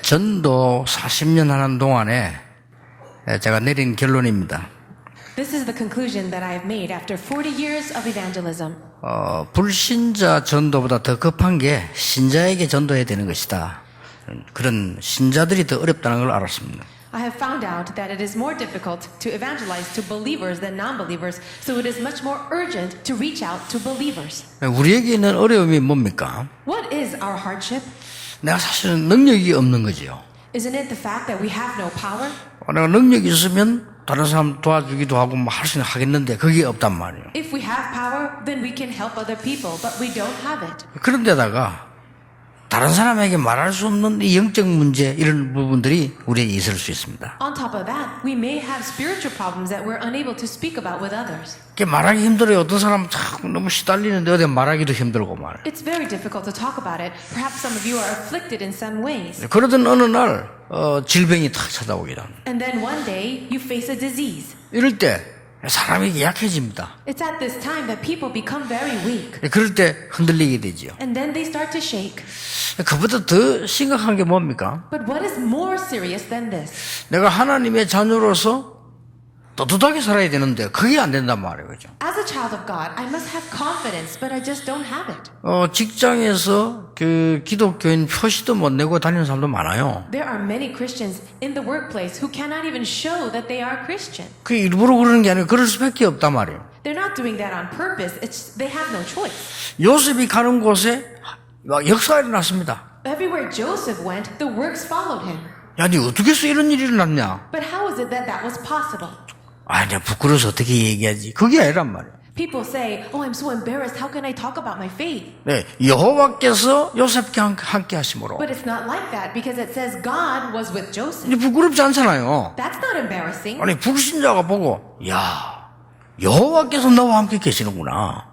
전도 40년 하는 동안에 제가 내린 결론입니다. This is the conclusion that I have made after 40 years of evangelism. 불신자 전도보다 더 급한 게 신자에게 전도해야 되는 것이다. 그런 신자들이 더 어렵다는 걸 알았습니다. I have found out that it is more difficult to evangelize to believers than non-believers, so it is much more urgent to reach out to believers. 우리에게 있는 어려움이 뭡니까? What is our hardship? 내가 사실은 능력이 없는 거지요. Isn't it the fact that we have no power? 내가 능력이 있으면 다른 사람 도와주기도 하고 할 수는 하겠는데 그게 없단 말이에요. If we have power, then we can help other people, but we don't have it. 그런데다가 다른 사람에게 말할 수 없는 이 영적 문제 이런 부분들이 우리에게 있을 수 있습니다. On top of that, we may have spiritual problems that we're unable to speak about with others. 말하기 힘들어요. 어떤 사람은 자꾸 너무 시달리는데 어디 말하기도 힘들고 말이에요. It's very difficult to talk about it. Perhaps some of you are afflicted in some ways. 그러던 어느 날 질병이 탁 찾아오기도 합니다. And then one day, you face a disease. 이럴 때 사람이 약해집니다. It's at this time that people become very weak. 그럴 때 흔들리게 되지요. And then they start to shake. 그보다 더 심각한 게 뭡니까? But what is more serious than this? 내가 하나님의 자녀로서 떳떳하게 살아야 되는데 그게 안 된단 말이에요. 그죠? As a child of God, I must have confidence, but I just don't have it. 직장에서 기독교인 표시도 못 내고 다니는 사람도 많아요. There are many Christians in the workplace who cannot even show that they are Christian. 그 일부러 그러는 게 아니고 그럴 수밖에 없단 말이에요. They're not doing that on purpose. They have no choice. 요셉이 가는 곳에 역사가 일어났습니다. Everywhere Joseph went, the works followed him. 야, 니 어떻게 해서 이런 일이 일어났냐? But how is it that that was possible? 내가 부끄러워서 어떻게 얘기하지? 그게 아니란 말이에요. People say, "Oh, I'm so embarrassed. How can I talk about my faith?" 네, 여호와께서 요셉과 함께 하심으로. But it's not like that because it says God was with Joseph. 이제 부끄럽지 않잖아요. That's not embarrassing. 아니, 불신자가 보고, 야, 여호와께서 너와 함께 계시는구나.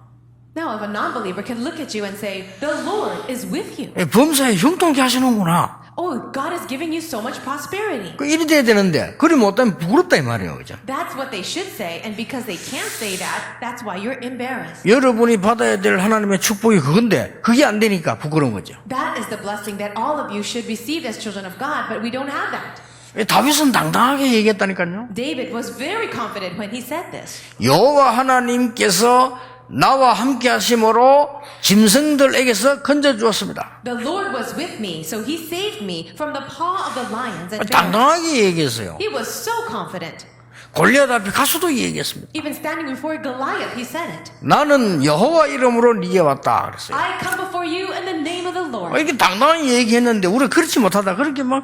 Now, if a non-believer can look at you and say, "The Lord is with you." 범사에 형통케 하시는구나. Oh, God is giving you so much prosperity. 이리 돼야 되는데, 그리 못하면 부끄럽다 이 말이에요. 그죠? That's what they should say, and because they can't say that, that's why you're embarrassed. 여러분이 받아야 될 하나님의 축복이 그건데, 그게 안 되니까 부끄러운 거죠. That is the blessing that all of you should receive as children of God, but we don't have that. 다윗은 당당하게 얘기했다니까요. David was very confident when he said this. 여호와 하나님께서 나와 함께 하심으로 짐승들에게서 건져 주었습니다. The Lord was with me, so he saved me from the paw of the lions and bears. 당당하게 얘기했어요. He was so confident. 골리앗 앞에 가서도 얘기했습니다. Even standing before Goliath, he said it. 나는 여호와 이름으로 네게 왔다 그랬어요. I come before you in the name of the Lord. 이렇게 당당하게 얘기했는데 우리가 그렇지 못하다 그렇게 막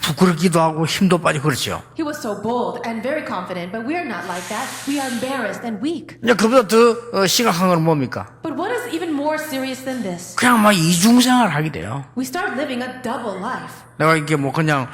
부끄럽기도 하고 힘도 빠지고 그렇죠. He was so bold and very confident, but we are not like that. We are embarrassed and weak. 이제 그보다 더 심각한 건 뭡니까? But what is even more serious than this? 그냥 막 이중생활 하게 돼요. We start living a double life. 내가 이렇게 뭐 그냥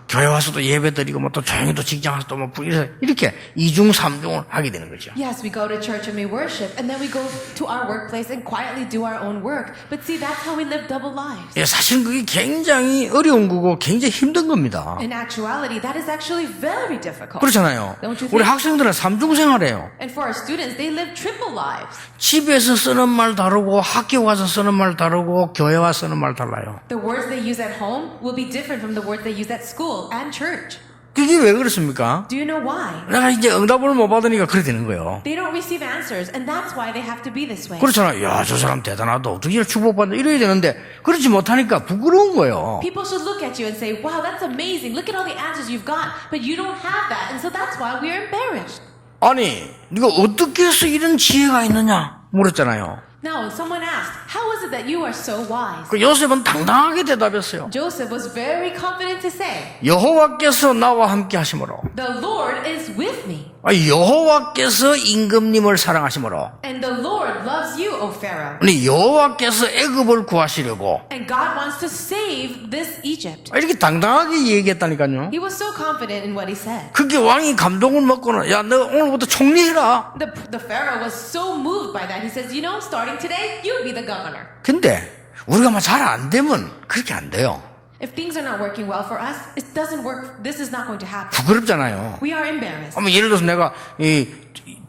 교회 와서도 예배 드리고 뭐 또 조용히 또 직장 와서 또 뭐 이렇게 이중 삼중을 하게 되는 거죠. Yes, we go to church and we worship, and then we go to our workplace and quietly do our own work. But see, that's how we live double lives. 사실 그게 굉장히 어려운 거고 굉장히 힘든 겁니다. In actuality, that is actually very difficult. 그렇잖아요. Don't you think? 우리 학생들은 삼중생활해요. And for our students, they live triple lives. 집에서 쓰는 말 다르고 학교 가서 쓰는 말 다르고 교회 와서 쓰는 말 달라요. The words they use at home will be different from the words they use at school and church. 그게 왜 그렇습니까? Do you know why? 내가 이제 응답을 못 받으니까 그렇게 되는 거예요. They don't receive answers, and that's why they have to be this way. 그렇잖아요. 야, 저 사람 대단하다. 어떻게 이렇게 축복받는다. 이래야 되는데 그렇지 못하니까 부끄러운 거예요. People should look at you and say, "Wow, that's amazing. Look at all the answers you've got." But you don't have that, and so that's why we're embarrassed. 아니, 네가 어떻게 해서 이런 지혜가 있느냐 물었잖아요. Now, someone asked, "How is it that you are so wise?" 그 요셉은 당당하게 대답했어요. Joseph was very confident to say, 여호와께서 나와 함께 하심으로. "The Lord is with me." 여호와께서 임금님을 사랑하심으로. And the Lord loves you, O Pharaoh. 아니, 여호와께서 애굽을 구하시려고. And God wants to save this Egypt. 이렇게 당당하게 얘기했다니까요. He was so confident in what he said. 그게 왕이 감동을 먹고는 야, 너 오늘부터 총리해라. The Pharaoh was so moved by that. He says, "You know, starting today, you be the governor." 근데 우리가 막 잘 안 되면 그렇게 안 돼요. If things are not working well for us, it doesn't work. This is not going to happen. 부끄럽잖아요. We are embarrassed. 예를 들어서 내가 이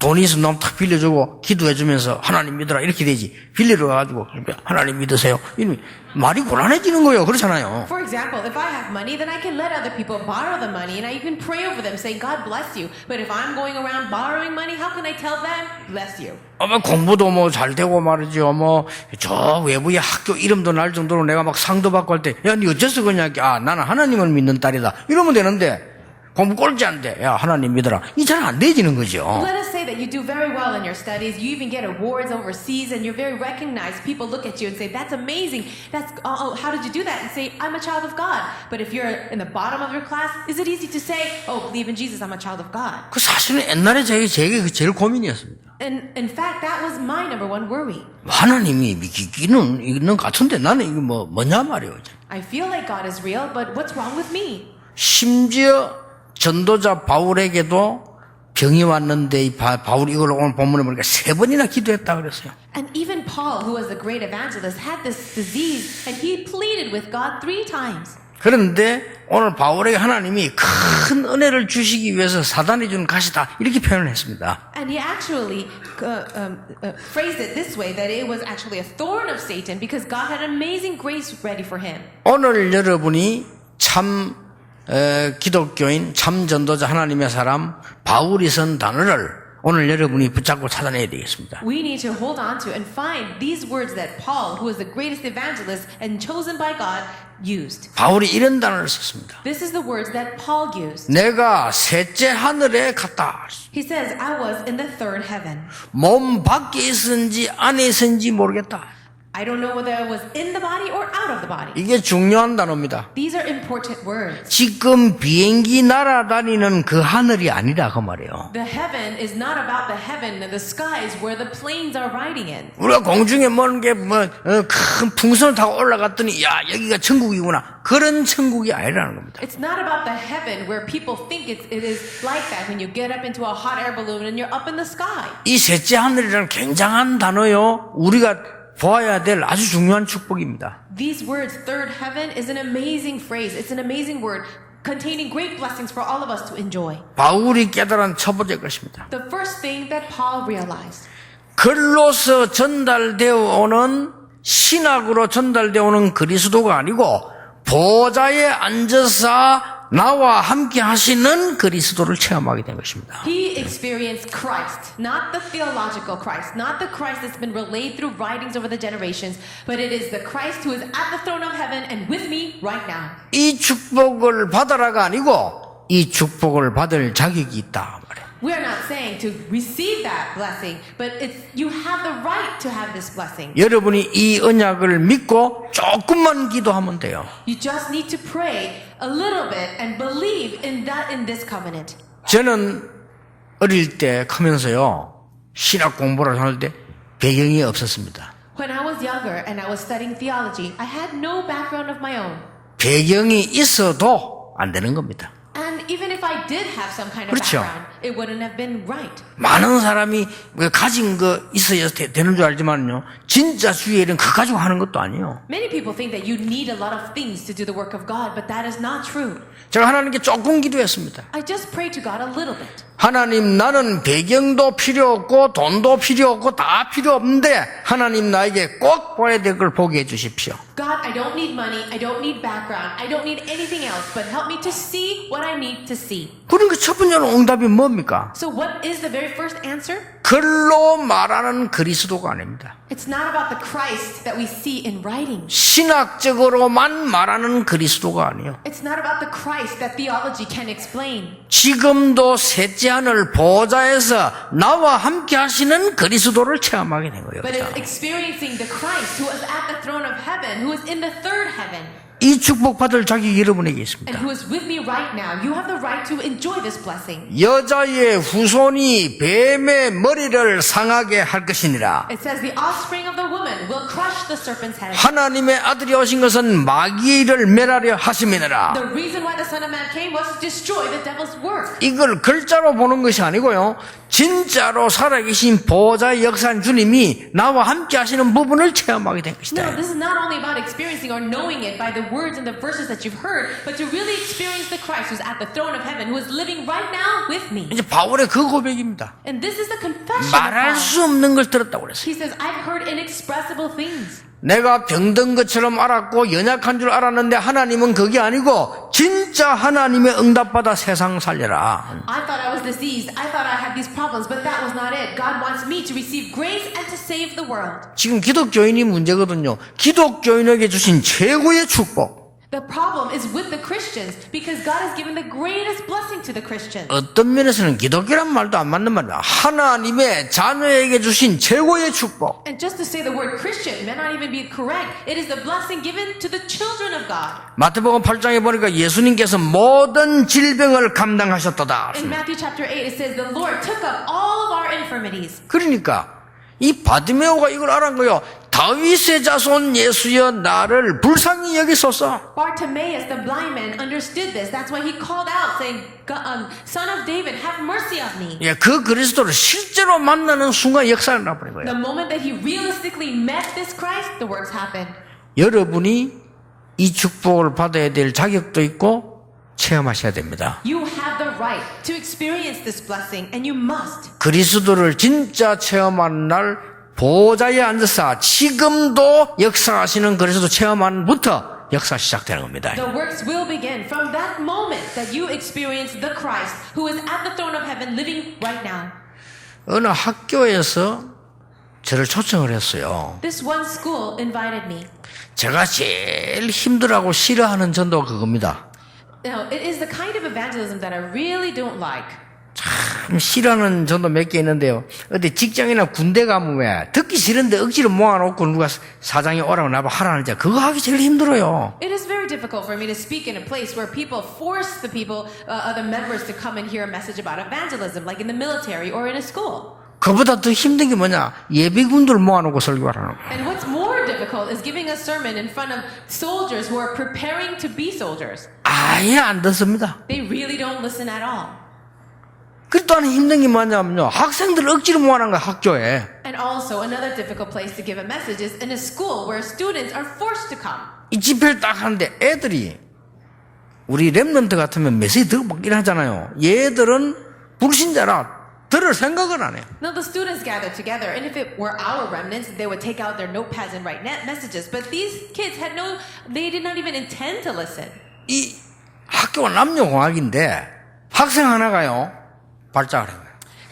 돈이 있으면 너무 탁 빌려주고 기도해주면서 하나님 믿어라 이렇게 되지. 빌리러 가가지고 하나님 믿으세요. 이러면 말이 곤란해지는 거예요. 그렇잖아요. For example, if I have money, then I can let other people borrow the money and I can pray over them saying, God bless you. But if I'm going around borrowing money, how can I tell them, bless you? 공부도 뭐 잘 되고 말이죠. 저 외부의 학교 이름도 날 정도로 내가 막 상도 받고 할 때, 야, 니 어째서 그러냐? 아, 나는 하나님을 믿는 딸이다. 이러면 되는데, 공부 꼴찌 안 돼. 야, 하나님 믿어라. 이 잘 안 되지는 거죠. Let us say that you do very well in your studies. You even get awards overseas and you're very recognized. People look at you and say, that's amazing. How did you do that? And say, I'm a child of God. But if you're in the bottom of your class, is it easy to say, oh, believe in Jesus, I'm a child of God? 그 사실은 옛날에 제게 제일 고민이었습니다. And in fact, that was my number one worry. 하나님이 믿기는 있는 것 같은데 나는 이게 뭐냐 말이에요. I feel like God is real, but what's wrong with me? 심지어 전도자 바울에게도 병이 왔는데 바울이 이걸 오늘 본문에 보니까 3번이나 기도했다 그랬어요. And even Paul, who was a great evangelist, had this disease and he pleaded with God 3 times. 그런데 오늘 바울에게 하나님이 큰 은혜를 주시기 위해서 사단이 준 가시다 이렇게 표현을 했습니다. And he actually phrased it this way, that it was actually a thorn of Satan because God had amazing grace ready for him. 오늘 여러분이 참 기독교인 참 전도자 하나님의 사람 바울이 쓴 단어를 오늘 여러분이 붙잡고 찾아내야 되겠습니다. We need to hold on to and find these words that Paul, who was the greatest evangelist and chosen by God, used. 바울이 이런 단어를 썼습니다. This is the words that Paul used. 내가 셋째 하늘에 갔다. He says, I was in the third heaven. 몸 밖에 있었는지 안에 있었는지 모르겠다. I don't know whether I was in the body or out of the body. 이게 중요한 단어입니다. These are important words. 지금 비행기 날아다니는 그 하늘이 아니라 그 말이에요. The heaven is not about the heaven and the skies where the planes are riding in. 우리가 공중에 모는 게 큰 풍선을 타고 올라갔더니 야 여기가 천국이구나. 그런 천국이 아니라는 겁니다. It's not about the heaven where people think it is like that when you get up into a hot air balloon and you're up in the sky. 이 셋째 하늘이라는 굉장한 단어요. 우리가 보아야 될 아주 중요한 축복입니다. These words, third heaven, is an amazing phrase. It's an amazing word containing great blessings for all of us to enjoy. 바울이 깨달은 첫 번째 것입니다. The first thing that Paul realized. 글로서 전달되어 오는 신학으로 전달되어 오는 그리스도가 아니고 보좌에 앉아서 나와 함께 하시는 그리스도를 체험하게 된 것입니다. He experienced Christ, not the theological Christ, not the Christ that's been relayed through writings over the generations, but it is the Christ who is at the throne of heaven and with me right now. 이 축복을 받아라가 아니고 이 축복을 받을 자격이 있다 말이에요. We are not saying to receive that blessing, but it's you have the right to have this blessing. 여러분이 이 언약을 믿고 조금만 기도하면 돼요. You just need to pray a little bit and believe in this covenant. 저는 어릴 때 크면서요 신학 공부를 할 때 배경이 없었습니다. When I was younger and I was studying theology, I had no background of my own. 배경이 있어도 안 되는 겁니다. And even if I did have some kind of 그렇죠. background, it wouldn't have been right. 많은 사람이 가진 거 있어야 되는 줄 알지만요 진짜 주의 일은 그거 가지고 하는 것도 아니에요. Many people think that you need a lot of things to do the work of God, but that is not true. 제가 하나님께 조금 기도했습니다. I just prayed to God a little bit. 하나님 나는 배경도 필요 없고 돈도 필요 없고 다 필요 없는데 하나님 나에게 꼭 봐야 될 걸 보게 해 주십시오. God, I don't need money, I don't need background, I don't need anything else, but help me to see what I need to see. 그러니까 첫 번째로 응답이 뭡니까? So what is the very first answer? 글로 말하는 그리스도가 아닙니다. It's not about the Christ that we see in writing. 신학적으로만 말하는 그리스도가 아니에요. It's not about the Christ that theology can explain. 지금도 셋째 하늘 보좌에서 나와 함께 하시는 그리스도를 체험하게 된 거예요. But it's experiencing the Christ who is at the throne of heaven, who is in the third heaven, 이 축복 받을 자격이 여러분에게 and 있습니다. who is with me right now. You have the right to enjoy this blessing. 여자의 후손이 뱀의 머리를 상하게 할 것이니라. It says the offspring of the woman will crush the serpent's head. 하나님의 아들이 오신 것은 마귀를 멸하려 하심이니라. The reason why the Son of Man came was to destroy the devil's work. 이걸 글자로 보는 것이 아니고요. 진짜로 살아계신 보좌의 역사한 주님이 나와 함께 하시는 부분을 체험하게 된 것이다. No, this is not only about experiencing or knowing it by the words and the verses that you've heard, but to really experience the Christ who's at the throne of heaven, who is living right now with me. 이제 바울의 그 고백입니다. And this is the confession of 말할 Paul. 수 없는 걸 들었다고 그랬어요. He says, I've heard inexpressible things. 내가 병든 것처럼 알았고 연약한 줄 알았는데 하나님은 그게 아니고 진짜 하나님의 응답받아 세상 살려라. I thought I was diseased. I thought I had these problems, but that was not it. God wants me to receive grace and to save the world. 지금 기독교인이 문제거든요. 기독교인에게 주신 최고의 축복. The problem is with the Christians because God has given the greatest blessing to the Christians. 어떤 면에서는 기독교란 말도 안 맞는 말이야. 하나님의 자녀에게 주신 최고의 축복. And just to say the word Christian may not even be correct. It is the blessing given to the children of God. 마태복음 8장에 보니까 예수님께서 모든 질병을 감당하셨도다. In Matthew chapter 8 it says the Lord took up all of our infirmities. 그러니까 이 바디메오가 이걸 알은 거요. 다윗의 자손 예수여 나를 불쌍히 여기소서. Bartimaeus, the blind man, understood this. That's why he called out, saying, "Son of David, have mercy on me." 예, 그 그리스도를 실제로 만나는 순간 역사를 나버린 거예요. The moment that he realistically met this Christ, the works happened. 여러분이 이 축복을 받아야 될 자격도 있고 체험하셔야 됩니다. You have the right to experience this blessing, and you must. 그리스도를 진짜 체험하는 날 보좌에 앉아서 지금도 역사하시는 그리스도 체험하는부터 역사 시작되는 겁니다. The works will begin from that moment that you experience the Christ who is at the throne of heaven living right now. 어느 학교에서 저를 초청을 했어요. This one school invited me. 제가 제일 힘들어하고 싫어하는 전도가 그겁니다. Now, it is the kind of evangelism that I really don't like. 참 싫어하는 전도 몇 개 있는데요. 어디 직장이나 군대 가면 왜 듣기 싫은데 억지로 모아놓고 누가 사장이 오라고 나보고 하라는 자 그거 하기 제일 힘들어요. It is very difficult for me to speak in a place where people force the people, other members to come and hear a message about evangelism, like in the military or in a school. 그보다 더 힘든 게 뭐냐? 예비군들 모아놓고 설교하라는 거예요. And what's more difficult is giving a sermon in front of soldiers who are preparing to be soldiers. 아예 안 듣습니다. They really don't listen at all. 그 또한 힘든 게 뭐냐면요. 학생들 억지로 모아놓은 거야, 학교에. And also, another difficult place to give a message is in a school where students are forced to come. 이 집회를 딱 하는데 애들이 우리 랩런트 같으면 메시지 더 먹긴 하잖아요. 얘들은 불신자라 들을 생각을 안 해요. Now the students gather together, and if it were our remnants, they would take out their notepads and write messages. But these kids they did not even intend to listen. 이 학교가 남녀공학인데 학생 하나가요. 발작을 해요.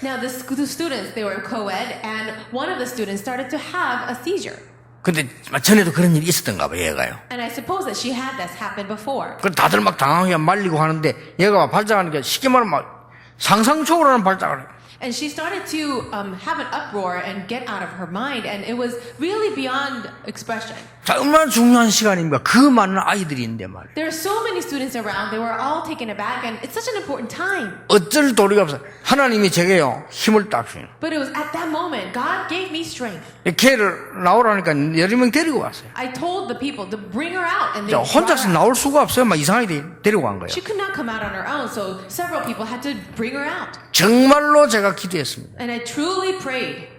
Now the students, they were co-ed, and one of the students started to have a seizure. 근데 전에도 그런 일이 있었던가 봐요, 얘가요. And I suppose that she had this happen before. 그 다들 막 당황해 말리고 하는데 얘가 발작하는 게 쉽게 말하면 막 상상 초월하는 발작을 해요. And she started to have an uproar and get out of her mind, and it was really beyond expression. 자, 얼마나 중요한 시간입니까? 그 많은 아이들이 있는데 말이에요. There are so many students around. They were all taken aback, and it's such an important time. 어쩔 도리가 없어요. 하나님이 제게요 힘을 딱 주요. But it was at that moment God gave me strength. 걔를 나오라니까 여러 명 데리고 왔어요. I told the people to bring her out, and they 자, brought 혼자서 her out. 나올 수가 없어요. 막 이상하게 데리고 간 거예요. She could not come out on her own, so several people had to bring her out. 정말로 제가 기도했습니다. And I truly prayed.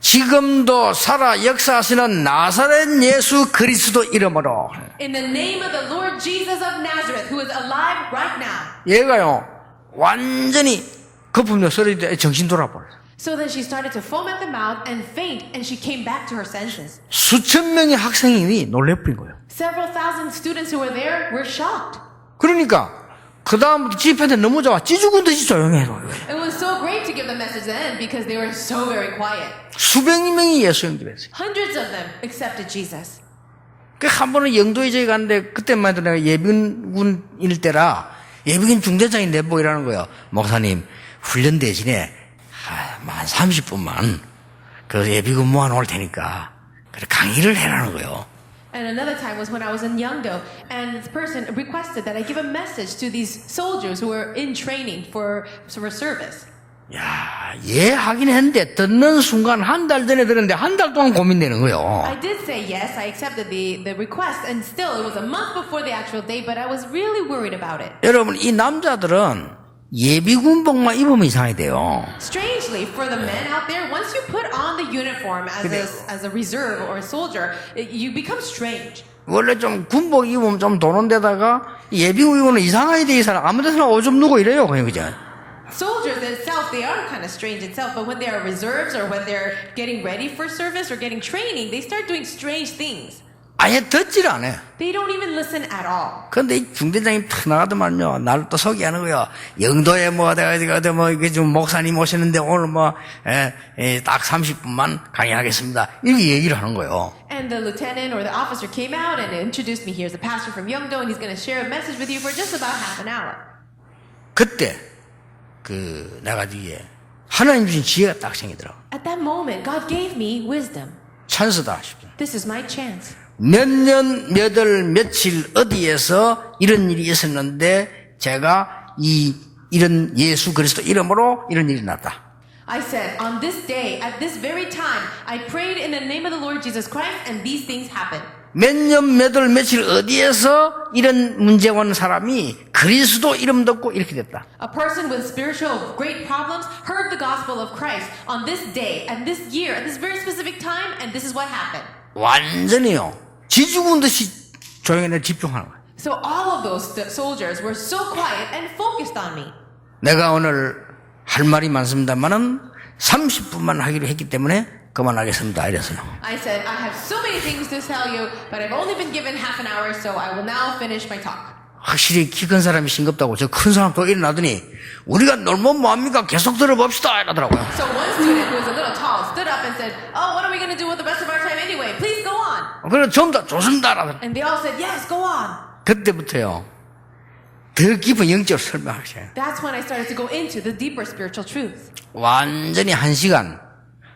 지금도 살아 역사하시는 나사렛 예수 그리스도 이름으로 In the name of the Lord Jesus of Nazareth, who is alive right now. 얘가요 완전히 거품력 소리에 정신 돌아버려요. So then she started to foam at the mouth and faint, and she came back to her senses. 수천 명의 학생이 놀래버린 거예요. Several thousand students who were there were shocked. 그러니까 그 다음부터 집회한테 너무 좋아 찌죽은 듯이 조용해요. It was so great to give the message then because they were so very quiet. 수백 명이 예수 영접했어요. Hundreds of them accepted Jesus. 그 한 번은 영도에 저기 갔는데 그때만 해도 내가 예비군일 때라 예비군 중대장이 내보고 이러는 거예요. 목사님 훈련 대신에 한 30분만 그 예비군 모아놓을 테니까 그래 강의를 해라는 거예요. And another time was when I was in Yeongdo, and this person requested that I give a message to these soldiers who were in training for service. 야, 예 하긴 했는데 듣는 순간 한 달 전에 들었는데 한 달 동안 고민되는 거예요. I did say yes, I accepted the request, and still it was a month before the actual day, but I was really worried about it. 여러분 이 남자들은 예비군복만 입으면 이상하게 돼요. Strangely, for the men out there, once you put on the uniform as a reserve or a soldier, you become strange. 원래 좀 군복 입으면 좀 도는 데다가 예비군 입으면 이상하게 돼, 이 사람. 아무 데서나 오줌 누고 이래요, 그냥, 그죠? Soldiers itself, they are kind of strange itself, but when they are reserves or when they're getting ready for service or getting training, they start doing strange things. 아예 듣질 않아요. They don't even listen at all. 근데 이 중대장이 탁 나가더만요. 나를 또 소개하는 거요. 영도에 뭐, 내가 뭐, 이게 좀 목사님 오시는데 오늘 뭐, 딱 30분만 강의하겠습니다. 이렇게 얘기를 하는 거예요. And the lieutenant or the officer came out and introduced me. Here's a pastor from Yeongdo, and he's going to share a message with you for just about half an hour. 그때, 내가 뒤에 하나님 주신 지혜가 딱 생기더라고. At that moment, God gave me wisdom. 찬스다 싶어. This is my chance. 몇 년, 몇 월, 며칠 어디에서 이런 일이 있었는데 제가 이런 예수 그리스도 이름으로 이런 일이 났다. I said, on this day, at this very time, I prayed in the name of the Lord Jesus Christ, and these things happened. 몇 년, 몇 월, 며칠 어디에서 이런 문제 온 사람이 그리스도 이름 듣고 이렇게 됐다. A person with spiritual great problems heard the gospel of Christ on this day, and this year, at this very specific time, and this is what happened. 완전히요. 지죽은 듯이 조용히 집중하는 거예요. So all of those soldiers were so quiet and focused on me. 내가 오늘 할 말이 많습니다만은 30분만 하기로 했기 때문에 그만하겠습니다. 이랬어요. I said, I have so many things to tell you, but I've only been given half an hour, so I will now finish my talk. 확실히 키 큰 사람이 싱겁다고 저 큰 사람 또 일어나더니 우리가 놀면 뭐합니까? 계속 들어봅시다 이러더라고요. So one student who was a little tall stood up and said, oh, what are we going to do with the rest of our time anyway? Please go on. 그래서 전부 다 좋습니다. And they all said, yes, go on. 그때부터요. 더 깊은 영적으로 설명하셔요. That's when I started to go into the deeper spiritual truth. 완전히 1시간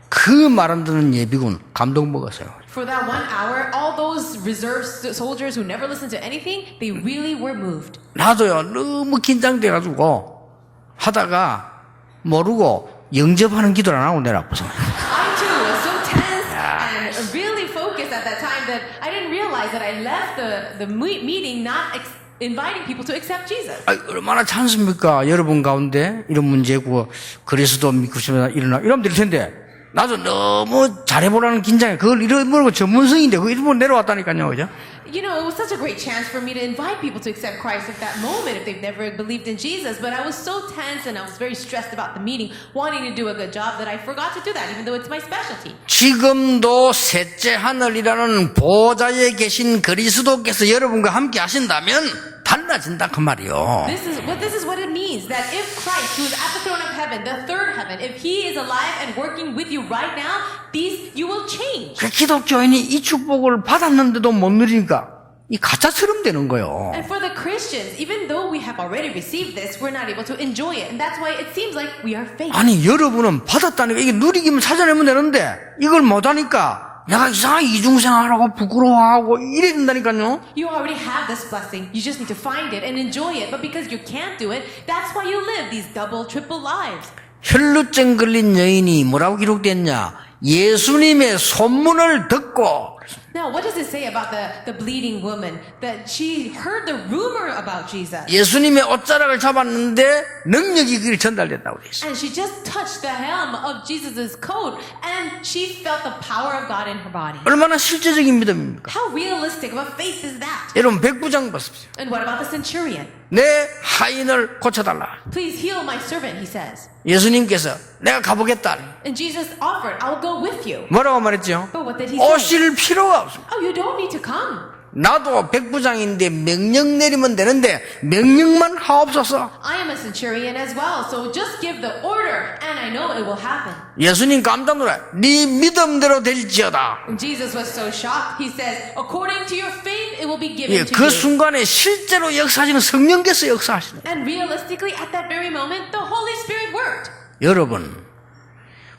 그 말 안 듣는 예비군 감동 먹었어요. For that 1 hour, all those reserve soldiers who never listened to anything, they really were moved. 나도요 너무 긴장돼가지고 하다가 모르고 영접하는 기도를 안 하고 내려왔어요. I too was so tense and really focused at that time that I didn't realize that I left the meeting not inviting people to accept Jesus. 얼마나 찬스입니까? 여러분 가운데 이런 문제고 그리스도 믿고 싶으면 이러면 될 텐데 나도 너무 잘해보라는 긴장에 그걸 잃어버리고 전문성인데 그걸 잃어버리고 내려왔다니까요. 그죠? You know, it was such a great chance for me to invite people to accept Christ at that moment if they've never believed in Jesus. But I was so tense and I was very stressed about the meeting, wanting to do a good job, that I forgot to do that, even though it's my specialty. 지금도 셋째 하늘이라는 보좌에 계신 그리스도께서 여러분과 함께 하신다면 달라진다 그 말이요. This is what it means, that if Christ, who is at the throne of heaven, the third heaven, if he is alive and working with you right now, you will change. 그 기독교인이 이 축복을 받았는데도 못 누리니까 이 가짜처럼 되는 거예요. And for the Christians, even though we have already received this, we're not able to enjoy it. And that's why it seems like we are fake. 아니 여러분은 받았다니까 이게 누리기만 찾아내면 되는데 이걸 못하니까 내가 이상하게 이중생활하고 부끄러워하고 이래야 된다니까요. You already have this blessing. You just need to find it and enjoy it. But because you can't do it, that's why you live these double, triple lives. 혈루증 걸린 여인이 뭐라고 기록됐냐? 예수님의 소문을 듣고 Now, what does it say about the bleeding woman? That she heard the rumor about Jesus. 예수님의 옷자락을 잡았는데 능력이 그게 전달됐다고 돼 있어요. And she just touched the hem of Jesus' coat and she felt the power of God in her body. 얼마나 실제적인 믿음입니까? How realistic of a faith is that? 여러분 백부장 보십시오. And what about the centurion? 내 하인을 고쳐달라. Please heal my servant, he says. 예수님께서 내가 가보겠다. And Jesus offered, I'll go with you. 뭐라고 말했죠? But what did he say? 오실 필요가 없습니다. Oh, you don't need to come. 나도 백부장인데 명령 내리면 되는데 명령만 하옵소서. I am a centurion as well, so just give the order and I know it will happen. 예수님 깜짝 놀라. 네 믿음대로 될지어다. And Jesus was so shocked. He says, according to your faith, it will be given 예, to 그 you. 순간에 실제로 역사하시는 성령께서 역사하시는. And realistically, at that very moment, the Holy Spirit worked. 여러분,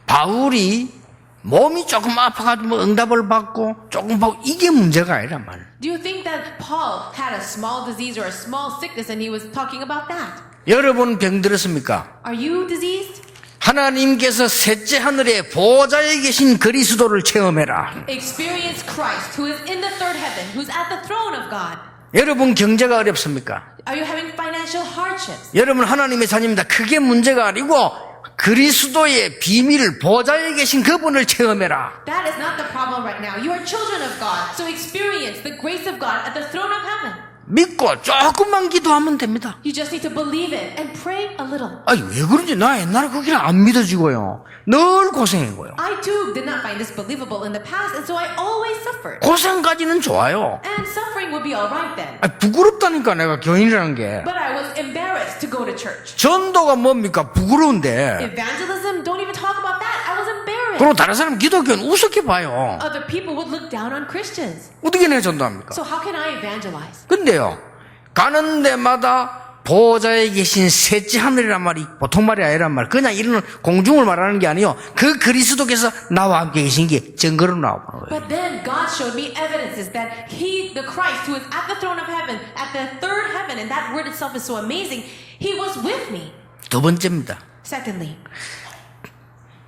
바울이 몸이 조금 아파가지고 응답을 받고 조금 받고 이게 문제가 아니란 말이에요. Do you think that Paul had a small disease or a small sickness and he was talking about that? 여러분 병들었습니까? Are you diseased? 하나님께서 셋째 하늘에 보좌에 계신 그리스도를 체험해라. Experience Christ, who is in the third heaven, who's at the throne of God. 여러분 경제가 어렵습니까? Are you having financial hardships? 여러분 하나님의 자녀입니다. 그게 문제가 아니고 그리스도의 비밀을 보좌에 계신 그분을 체험해라. That is not the problem right now. You are children of God, so experience the grace of God at the throne of heaven. 믿고 조금만 기도하면 됩니다. You just need to believe it and pray a little. 아니 왜 그런지 나 옛날에 그게 안 믿어지고요. 늘 고생이고요. I too did not find this believable in the past, and so I always suffered. 고생까지는 좋아요. And suffering would be alright then. 아니, 부끄럽다니까 내가 교인이라는 게. But I was embarrassed to go to church. 전도가 뭡니까? 부끄러운데. Evangelism, don't even talk about that. I was embarrassed. 그리고 다른 사람 기독교는 우습게 봐요. Other people would look down on Christians. 어떻게 내 전도합니까? So how can I evangelize? 근데요, 가는 데마다 보호자에 계신 셋째 하늘이란 말이 보통 말이 아니란 말. 그냥 이런 공중을 말하는 게 아니요. 그 그리스도께서 나와 함께 계신 게 증거로 나오는 거예요. But then God showed me evidences that He, the Christ, who is at the throne of heaven, at the third heaven, and that word itself is so amazing, He was with me. 두 번째입니다. Secondly,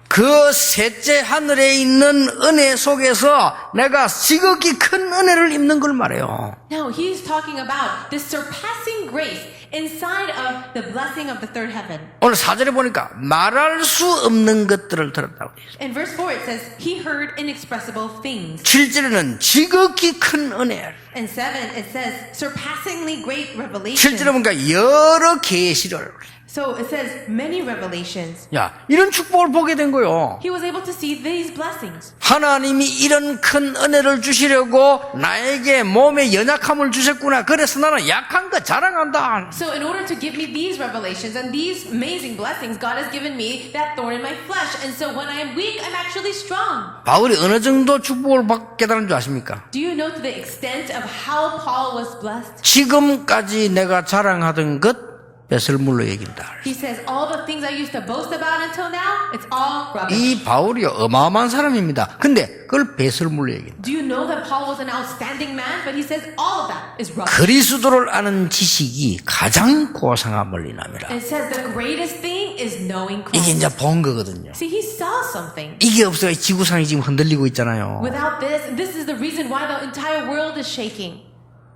그 셋째 하늘에 있는 은혜 속에서 내가 지극히 큰 은혜를 입는 걸 말해요. now He's talking about this surpassing grace inside of the blessing of the third heaven. 오늘 4절에 보니까 말할 수 없는 것들을 들었다고 되어 있어요. In verse 4 it says, He heard inexpressible things. 7절에는 지극히 큰 은혜. And 7 it says, surpassingly great 7절에 revelation. 보니까 여러 계시를. So it says, many revelations. 야, 이런 축복을 보게 된 거요. He was able to see these blessings. 하나님이 이런 큰 은혜를 주시려고 나에게 몸에 연약함을 주셨구나. 그래서 나는 약한 거 자랑한다. So in order to give me these revelations and these amazing blessings, God has given me that thorn in my flesh. And so when I am weak, I'm actually strong. 바울이 어느 정도 축복을 깨달은 줄 아십니까? Do you know to the extent of how Paul was blessed? 지금까지 내가 자랑하던 것 배설물로 얘긴다. He says, all the things I used to boast about until now, it's all rubbish. 이 바울이 어마어마한 사람입니다. 근데 그걸 배설물로 얘긴다. Do you know that Paul was an outstanding man? But he says all of that is rubbish. 그리스도를 아는 지식이 가장 고상함을 인함이라. It says the greatest thing is knowing 이게 Christ. 이제 본 거거든요. See, he saw something. 이게 없어야 지구상이 지금 흔들리고 있잖아요. Without this is the reason why the entire world is shaking.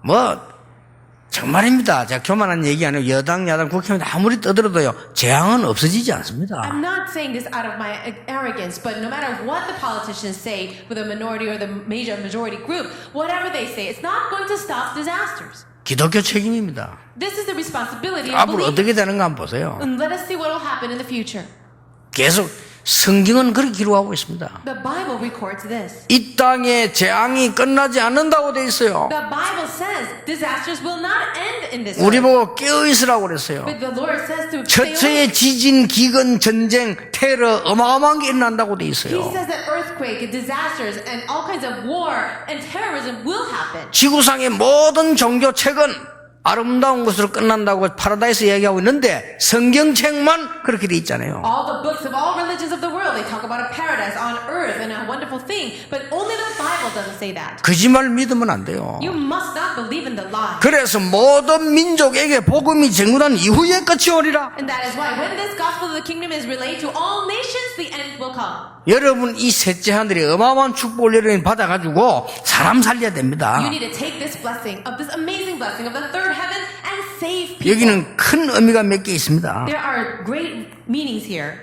뭐 정말입니다. 제가 교만한 얘기 아니고 여당, 야당, 국회의원 아무리 떠들어도요. 재앙은 없어지지 않습니다. I'm not saying this out of my arrogance, but no matter what the politicians say with the minority or the majority group, whatever they say, it's not going to stop disasters. 기독교 책임입니다. This is the responsibility of 앞으로 believers. 어떻게 되는가 한번 보세요. And let us see what will happen in the future. 계속 성경은 그렇게 기록하고 있습니다. The Bible records this. 이 땅의 재앙이 끝나지 않는다고 돼 있어요. The Bible says disasters will not end in this 우리 earth. 보고 깨어있으라고 그랬어요. But the Lord says to stay awake. 처처의 지진, 기근, 전쟁, 테러 어마어마한 게 일어난다고 돼 He 있어요. says that earthquake, disasters, and all kinds of war and terrorism will happen. 지구상의 모든 종교 책은 아름다운 것으로 끝난다고 파라다이스 이야기하고 있는데 성경책만 그렇게 돼 있잖아요. All the books of all religions of the world, they talk about a paradise on earth and a wonderful thing, but only the Bible doesn't say that. 거짓말 믿으면 안 돼요. You must not believe in the lie. 그래서 모든 민족에게 복음이 전구난 이후에 끝이 오리라. And that is why when this gospel of the kingdom is relayed to all nations, the end will come. 여러분 이 셋째 하늘에 어마어마한 축복을 여러분이 받아가지고 사람 살려야 됩니다. You need to take this blessing, of this amazing blessing of the third heaven, and save people. 여기는 큰 의미가 몇 개 있습니다. There are great meanings here.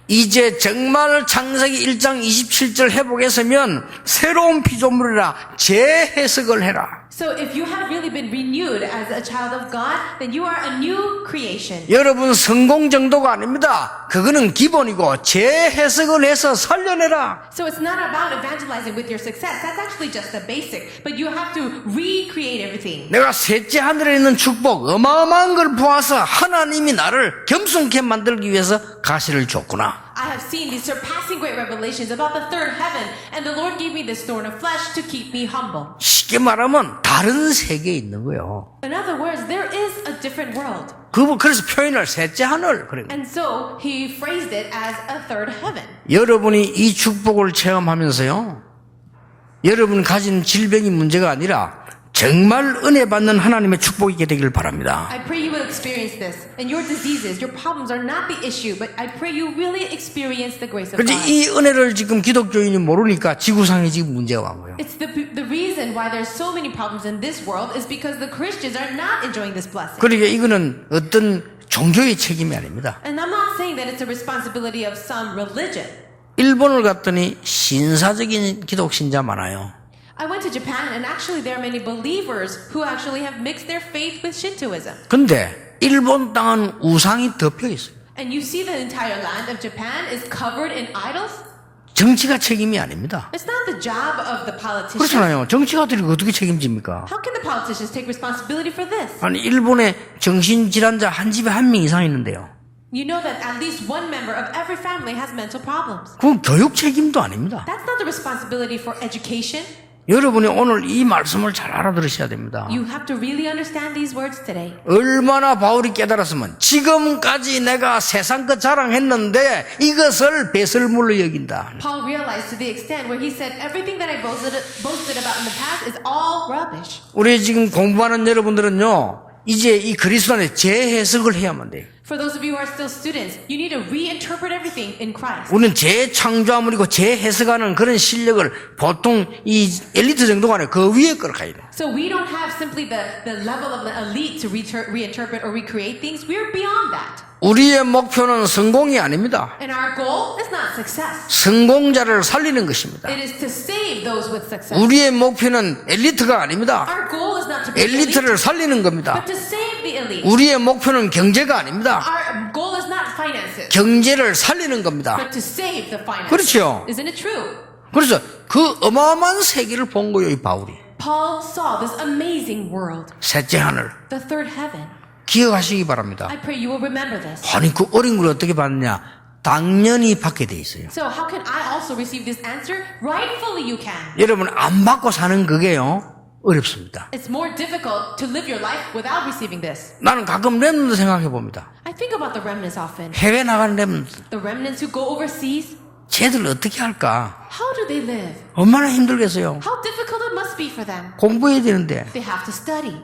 이제 정말 창세기 1장 27절 회복했으면 새로운 피조물이라 재해석을 해라. So if you have really been renewed as a child of God, then you are a new creation. 여러분 성공 정도가 아닙니다. 그거는 기본이고 재해석을 해서 살려내라. So it's not about evangelizing with your success. That's actually just the basic. But you have to recreate everything. 내가 셋째 하늘에 있는 축복 어마어마한 걸 보아서 하나님이 나를 겸손케 만들기 위해서 가시를 줬구나. I have seen these surpassing great revelations about the third heaven, and the Lord gave me this thorn of flesh to keep me humble. 쉽게 말하면 다른 세계에 있는 거예요. In other words, there is a different world. 그래서 표현을 셋째 하늘 그래요. And so he phrased it as a third heaven. 여러분이 이 축복을 체험하면서요. 여러분 가진 질병이 문제가 아니라 정말 은혜 받는 하나님의 축복이 있게 되기를 바랍니다. I pray you will experience this. And your diseases, your problems are not the issue, but I pray you really experience the grace of 그렇지, God. 이 은혜를 지금 기독교인이 모르니까 지구상에 지금 문제가 온 거예요. It's the reason why there's so many problems in this world is because the Christians are not enjoying this blessing. 그러니까 이거는 어떤 종교의 책임이 아닙니다. And I'm not saying that it's a responsibility of some religion. 일본을 갔더니 신사적인 기독 신자 많아요. I went to Japan and actually there are many believers who actually have mixed their faith with Shintoism. 근데 일본 땅은 우상이 덮여 있어요. And you see the entire land of Japan is covered in idols. 정치가 책임이 아닙니다. It's not the job of the politicians. 그렇잖아요. 정치가들이 어떻게 책임집니까? How can the politicians take responsibility for this? 아니 일본에 정신질환자 한 집에 한 명 이상 있는데요. You know that at least one member of every family has mental problems. 그건 교육 책임도 아닙니다. That's not the responsibility for education. 여러분이 오늘 이 말씀을 잘 알아들으셔야 됩니다. You have to really understand these words today. 얼마나 바울이 깨달았으면 지금까지 내가 세상 것 자랑했는데 이것을 배설물로 여긴다. Paul realized to the extent where he said everything that I boasted about in the past is all rubbish. 우리 지금 공부하는 여러분들은요, 이제 이 그리스도 안에 재해석을 해야만 돼요. For those of you who are still students, you need to reinterpret everything in Christ. 우리는 재창조함이고 재해석하는 그런 실력을 보통 이 엘리트 정도가 아니라 그 위에 걸 가야 돼. So we don't have simply the level of the elite to reinterpret or recreate things. We're beyond that. 우리의 목표는 성공이 아닙니다. And our goal is not success. 성공자를 살리는 것입니다. It is to save those with success. 우리의 목표는 엘리트가 아닙니다. Our goal is not to be elite, 엘리트를 살리는 겁니다. but to save the elite. 우리의 목표는 경제가 아닙니다. Our goal is not finances, 경제를 살리는 겁니다. but to save the finances. 그렇죠. Isn't it true? 그래서 그 어마어마한 세계를 본 거예요, 이 바울이. Paul saw this amazing world, 셋째 하늘. the third heaven. 기억하시기 바랍니다. I pray you will remember this. 아니 그 어린 걸 어떻게 받느냐? 당연히 받게 돼 있어요. So how can I also receive this answer? Rightfully you can. 여러분 안 받고 사는 그게요 어렵습니다. It's more difficult to live your life without receiving this. 나는 가끔 렘넌트 생각해 봅니다. I think about the remnants often. 해외 나가는 렘넌트, The remnants who go overseas, 쟤들 어떻게 할까? how do they live? 얼마나 힘들겠어요. How difficult it must be for them. 공부해야 되는데 They have to study.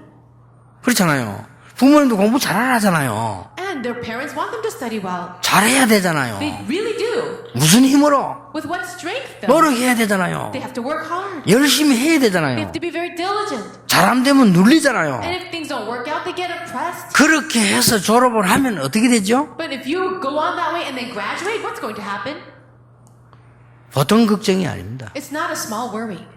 그렇잖아요. 부모님도 공부 잘하라 하잖아요. And their parents want them to study well. 잘해야 되잖아요. They really do. 무슨 힘으로? With what strength though? 노력해야 되잖아요. They have to work hard. 열심히 해야 They 되잖아요. have to be very diligent. 잘 안 되면 눌리잖아요. And if things don't work out, they get oppressed. 그렇게 해서 졸업을 하면 어떻게 되죠? But if you go on that way and then graduate, what's going to happen? 보통 걱정이 아닙니다. It's not a small worry.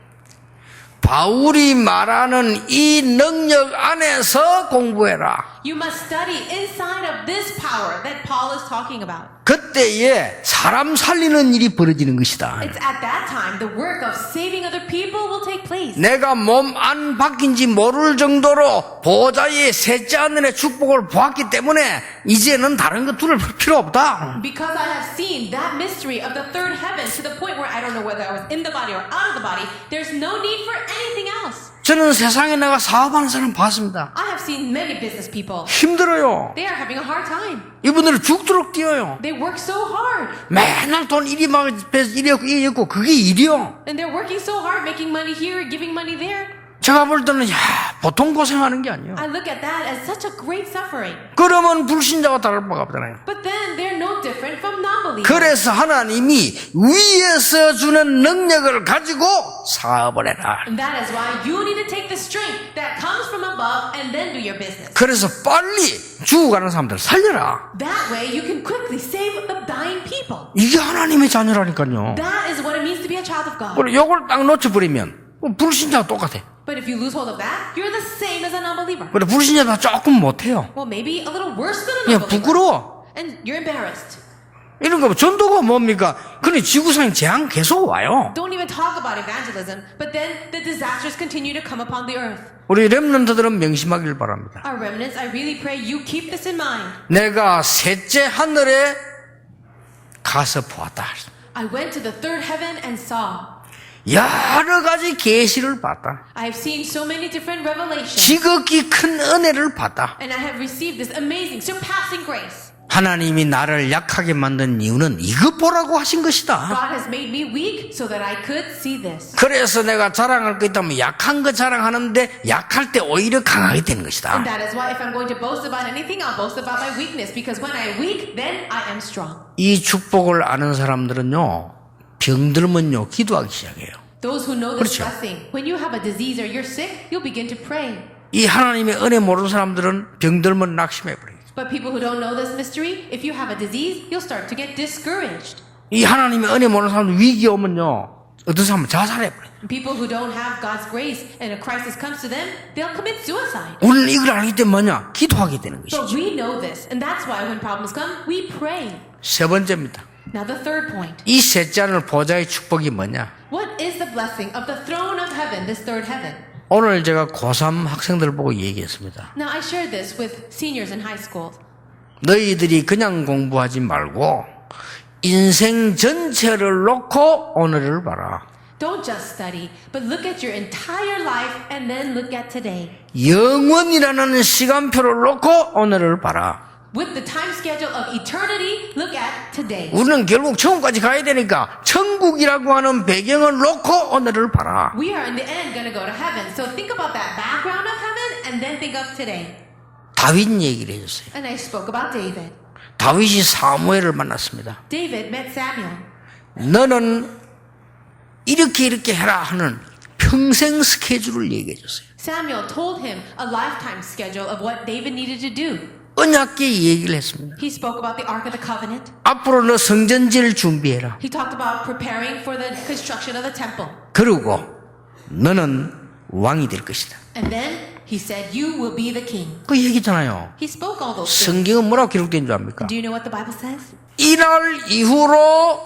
바울이 말하는 이 능력 안에서 공부해라. You must study inside of this power that Paul is talking about. 그때에 사람 살리는 일이 벌어지는 것이다. It's at that time the work of saving other people will take place. 내가 몸 안 바뀐지 모를 정도로 보호자의 셋째 하늘의 축복을 보았기 때문에 이제는 다른 거 둘을 볼 필요 없다. Because I have seen that mystery of the third heaven to the point where I don't know whether I was in the body or out of the body, there's no need for anything else. 저는 세상에 내가 사업하는 사람 봤습니다. I have seen many business people. 힘들어요. They are having a hard time. 이분들은 죽도록 뛰어요. They work so hard. 맨날 돈 이리 막 이리 없고 그게 일이요. And they're working so hard, making money here, giving money there. 제가 볼 때는 보통 고생하는 게 아니에요. I look at that as such a great suffering. 그러면 불신자와 다를 바가 없잖아요. But then they're no different from non-believers. 그래서 하나님이 위에서 주는 능력을 가지고 사업을 해라. And that is why you need to take the strength that comes from above and then do your business. 그래서 빨리 죽어가는 사람들 살려라. That way you can quickly save the dying people. 이게 하나님의 자녀라니까요. That is what it means to be a child of God. 그리고 이걸 딱 놓쳐버리면 불신자와 똑같아. But if you lose hold of that, you're the same as a non-believer. 그래 불신자도 조금 못해요. Well, maybe a little worse than a 그냥 non-believer. 부끄러워. And you're embarrassed. 이런 거 전도가 뭡니까? 근데 지구상에 재앙 계속 와요. Don't even talk about evangelism. But then the disasters continue to come upon the earth. 우리 렘넌트들은 명심하길 바랍니다. Our remnants, I really pray you keep this in mind. 내가 셋째 하늘에 가서 보았다. I went to the third heaven and saw. 여러 가지 계시를 봤다. I have seen so many different revelations. 지극히 큰 은혜를 봤다. And I have received this amazing, surpassing grace. 하나님이 나를 약하게 만든 이유는 이것 보라고 하신 것이다. God has made me weak so that I could see this. 그래서 내가 자랑할 거 있다면 약한 거 자랑하는데 약할 때 오히려 강하게 되는 And 것이다. that is why if I'm going to boast about anything, I'll boast about my weakness. Because when I'm weak, then I am strong. 이 축복을 아는 사람들은요, 병들면요, 기도하기 시작해요. Those who know this 그렇죠. blessing, when you have a disease or you're sick, you'll begin to pray. 이 하나님의 은혜 모르는 사람들은 병들면 낙심해버려요. But people who don't know this mystery, if you have a disease, you'll start to get discouraged. 이 하나님의 은혜 모르는 사람들 위기 오면요, 어떤 사람은 자살해버려요. And people who don't have God's grace and a crisis comes to them, they'll commit suicide. 우리는 이걸 알기 때문에 뭐냐? 기도하게 되는 So 것이죠. we know this, and that's why when problems come, we pray. 세 번째입니다. Now the third point. 이 셋째 하늘 보좌의 축복이 뭐냐? What is the blessing of the throne of heaven, this third heaven? 오늘 제가 고3 학생들 보고 얘기했습니다. Now I shared this with seniors in high school. 너희들이 그냥 공부하지 말고 인생 전체를 놓고 오늘을 봐라. Don't just study, but look at your entire life and then look at today. 영원이라는 시간표를 놓고 오늘을 봐라. With the time schedule of eternity, look at today. 우리는 결국 천국까지 가야 되니까 천국이라고 하는 배경을 놓고 오늘을 봐라. We are in the end going to go to heaven. So think about that background of heaven and then think of today. 다윗 얘기를 해줬어요. And I spoke about David. 다윗이 사무엘을 만났습니다. David met Samuel. 너는 이렇게 해라 하는 평생 스케줄을 얘기해 줬어요. Samuel told him a lifetime schedule of what David needed to do. 언약궤 얘기를 했습니다. He spoke about the Ark of the Covenant. 앞으로 너 성전지를 준비해라. He talked about preparing for the construction of the temple. 그리고 너는 왕이 될 것이다. And then he said, you will be the king. 그 얘기잖아요. He spoke all those things. 성경은 뭐라고 기록된 줄 압니까? Do you know what the Bible says? 이날 이후로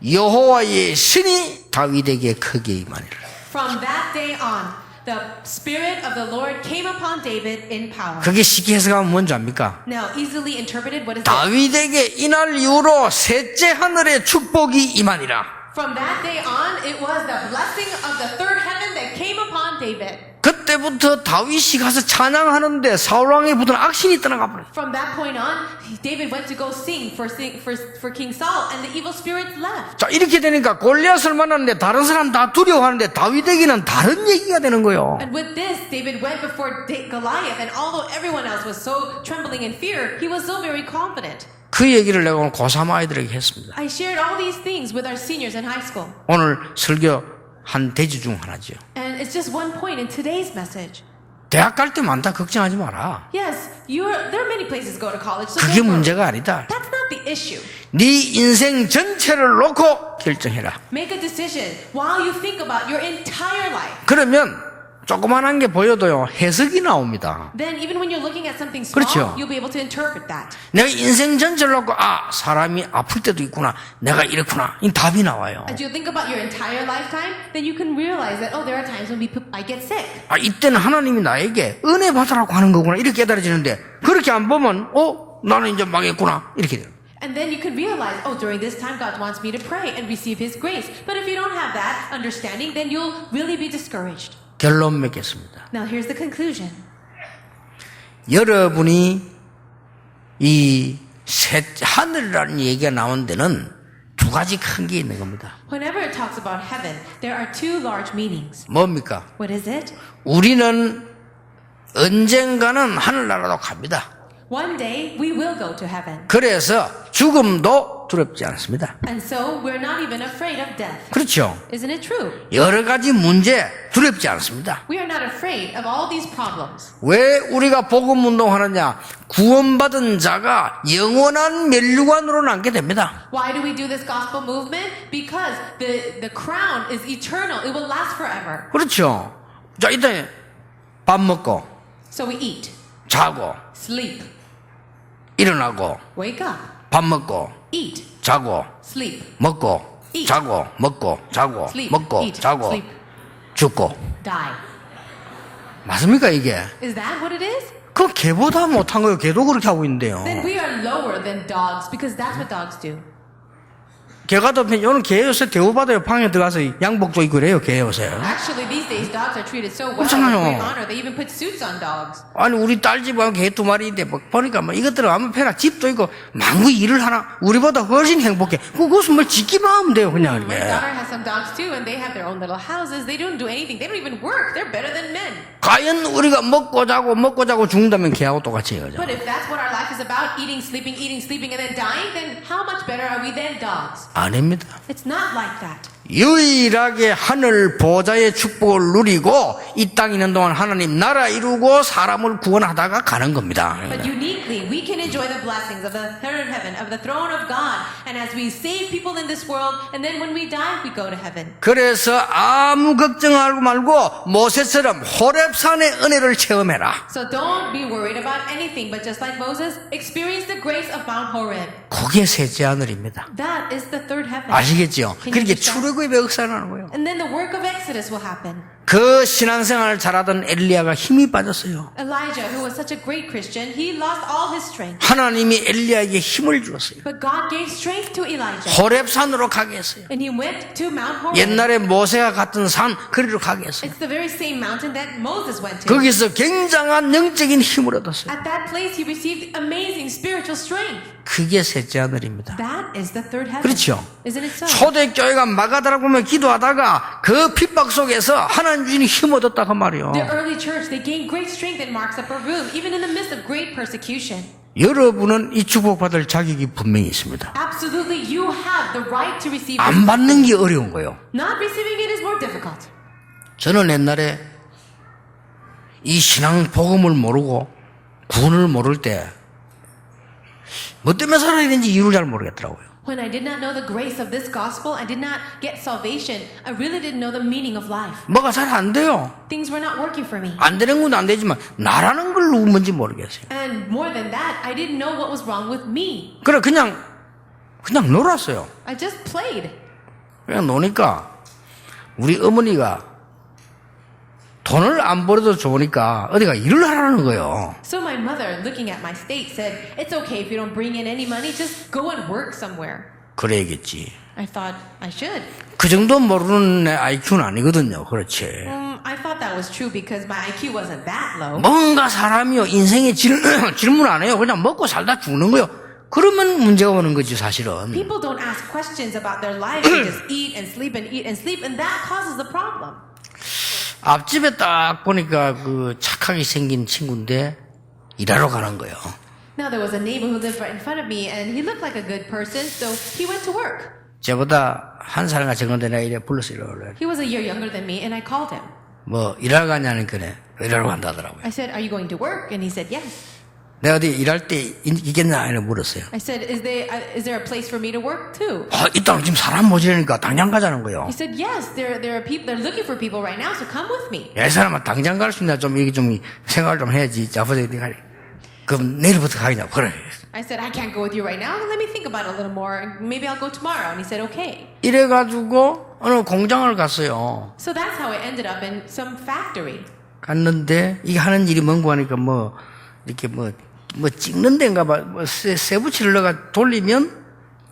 여호와의 신이 다윗에게 크게 임하니라. From that day on, the Spirit of the Lord came upon David in power. 그게 쉽게 해석하면 뭔지 압니까? Now, easily interpreted, what is it? 다윗에게 이날 이후로 셋째 하늘의 축복이 임하니라. From that day on, it was the blessing of the third heaven that came upon David. 그때부터 다윗이 가서 찬양하는데 사울왕에 붙은 악신이 떠나가 버렸어요. From that point on, David went to go sing for King Saul, and the evil spirits left. 자, 이렇게 되니까 골리앗을 만났는데 다른 사람 다 두려워하는데 다윗에게는 다른 얘기가 되는 거예요. And with this, David went before Goliath, and although everyone else was so trembling in fear, he was so very confident. 그 얘기를 내가 오늘 고3 아이들에게 했습니다. I shared all these things with our seniors in high school. 오늘 설교 한 대지 중 하나죠. And it's just one point in today's message. 대학 갈 때 많다 걱정하지 마라. Yes, there are many places to go to college. So 그게 don't worry. 문제가 아니다. That's not the issue. 네 인생 전체를 놓고 결정해라. Make a decision while you think about your entire life. 그러면 조그만한 게 보여도요 해석이 나옵니다. Then even when you're looking at something small, 그렇죠. you'll be able to interpret that. 내가 인생 전체를 놓고 사람이 아플 때도 있구나. 내가 이렇구나. 이 답이 나와요. As you think about your entire lifetime, then you can realize that, there are times when I get sick. 이때는 하나님이 나에게 은혜 받으라고 하는 거구나. 이렇게 깨달아지는데 그렇게 안 보면 나는 이제 망했구나. 이렇게 돼요. And then you can realize, during this time God wants me to pray and receive His grace. But if you don't have that understanding, then you'll really be discouraged. 결론 맺겠습니다. Now here's the conclusion. 여러분이 이 셋 하늘이라는 얘기가 나온 데는 두 가지 큰 게 있는 겁니다. Whenever it talks about heaven, there are two large meanings. 뭡니까? What is it? 우리는 언젠가는 하늘나라로 갑니다. One day we will go to heaven. 그래서 죽음도 두렵지 않습니다. And so we're not even afraid of death. 그렇죠. Isn't it true? 여러 가지 문제 두렵지 않습니다. We are not afraid of all these problems. 왜 우리가 복음 운동하느냐? 구원받은 자가 영원한 멸류관으로 남게 됩니다. Why do we do this gospel movement? Because the crown is eternal. It will last forever. 그렇죠. 자, 일단 밥 먹고 So we eat, 자고 sleep, 일어나고 wake up, 밥 먹고 eat, 자고 sleep, 먹고 Eat. 자고 먹고 자고 sleep, 먹고 eat, 자고 sleep, 죽고 die. 맞습니까 이게? Is that what it is? 그 개보다 못한 거예요. 개도 그렇게 하고 있는데요. Then we are lower than dogs because that's what dogs do. 개가 더 오늘 개 요새 대우받아요. 방에 들어가서 양복도 입고 그래요. 개 요새. Actually, these days dogs are treated so well. 그렇잖아요. With great honor. They even put suits on dogs. 아니 우리 딸 집에 개 2마리인데 뭐 보니까 뭐 이것들은 아무 패나 집도 있고 망구 일을 하나 우리보다 훨씬 행복해. 그것은 뭐 짓기만 하면 돼요. 그냥 My 이렇게. daughter has some dogs too, and they have their own little houses. They don't do anything. They don't even work. They're better than men. 과연 우리가 먹고 자고 죽는다면 개하고 똑같이 해요. But if that's what our life is about, eating, sleeping, and then dying, then how much better are we than dogs? 아닙니다. It's not like that. 유일하게 하늘 보좌의 축복을 누리고 이 땅에 있는 동안 하나님 나라 이루고 사람을 구원하다가 가는 겁니다. But uniquely, we can enjoy the blessings of the third heaven, of the throne of God. And as we save people in this world, and then when we die, we go to heaven. 그래서 아무 걱정하고 말고 모세처럼 호렙산의 은혜를 체험해라. So don't be worried about anything, but just like Moses, experience the grace of Mount Horeb. 그게 셋째 하늘입니다. That is the third heaven. 아시겠죠? Can you 그렇게 get that? 출애굽의 역사를 하는 거예요. And then the work of Exodus will happen. 그 신앙생활을 잘하던 엘리야가 힘이 빠졌어요. Elijah, who was such a great Christian, he lost all his strength. 하나님이 엘리야에게 힘을 주었어요. But God gave strength to Elijah. 호렙산으로 가게 했어요. And he went to Mount Horeb. 옛날에 모세가 갔던 산 그리로 가게 했어요. It's the very same mountain that Moses went to. 거기서 굉장한 영적인 힘을 얻었어요. At that place, he received amazing spiritual strength. 그게 셋째 하늘입니다. That is the third heaven. 그렇죠. Isn't it so? 초대교회가 마가다라 보면 기도하다가 그 핍박 속에서 하나님 주인 힘 얻었다 그 말이요. The early church, they gained great strength in Mark's upper room, even in the midst of great persecution. 여러분은 이 축복받을 자격이 분명히 있습니다. Absolutely, you have the right to receive 안 this. 받는 게 어려운 거예요. Not receiving it is more difficult. 저는 옛날에 이 신앙 복음을 모르고 구원을 모를 때 뭐 때문에 살아야 되는지 이유를 잘 모르겠더라고요. When I did not know the grace of this gospel, I did not get salvation. I really didn't know the meaning of life. 뭐가 잘 안 돼요. Things were not working for me. 안 되는 건 안 되지만 나라는 걸 뭔지 모르겠어요. And more than that, I didn't know what was wrong with me. 그래 그냥 놀았어요. I just played. 그냥 노니까 우리 어머니가 돈을 안 벌어도 좋으니까 어디가 일을 하라는 거예요. So my mother, looking at my state, said, "It's okay if you don't bring in any money. Just go and work somewhere." 그래야겠지. I thought I should. 그 정도 모르는 내 IQ는 아니거든요. 그렇지. I thought that was true because my IQ wasn't that low. 뭔가 사람이요 인생에 질문 안 해요. 그냥 먹고 살다 죽는 거요. 그러면 문제가 오는 거지 사실은. People don't ask questions about their life. They just eat and sleep and eat and sleep, and that causes the problem. 앞집에 딱 보니까 그 착하게 생긴 친구인데 일하러 가는 거예요. Now there was a neighbor who lived right in front of me, and he looked like a good person, so he went to work. 저보다 한 살인가 적은데 내가 이래 불러서 일하러 그래. He was a year younger than me, and I called him. 뭐 일하러 가냐니까 일하러 간다더라고요. I said, "Are you going to work?" And he said, "Yes." 내가 어디 일할 때 있겠냐 이래 물었어요. I said, "Is there a place for me to work too?" 이따가 지금 사람 모자라니까 당장 가자는 거예요. He said, "Yes, there are people. They're looking for people right now, so come with me." 야, 이 사람아 당장 갈 수 있나 좀 이게 좀 생각을 좀 해야지. 아버지 네가 그럼 내일부터 가겠냐 그래. I said, "I can't go with you right now. Let me think about it a little more. Maybe I'll go tomorrow." And he said, "Okay." 이래가지고 어느 공장을 갔어요. So that's how I ended up in some factory. 갔는데 이게 하는 일이 뭔고 하니까 뭐 이렇게 뭐 찍는 데인가 봐. 뭐 세부치를 넣어가 돌리면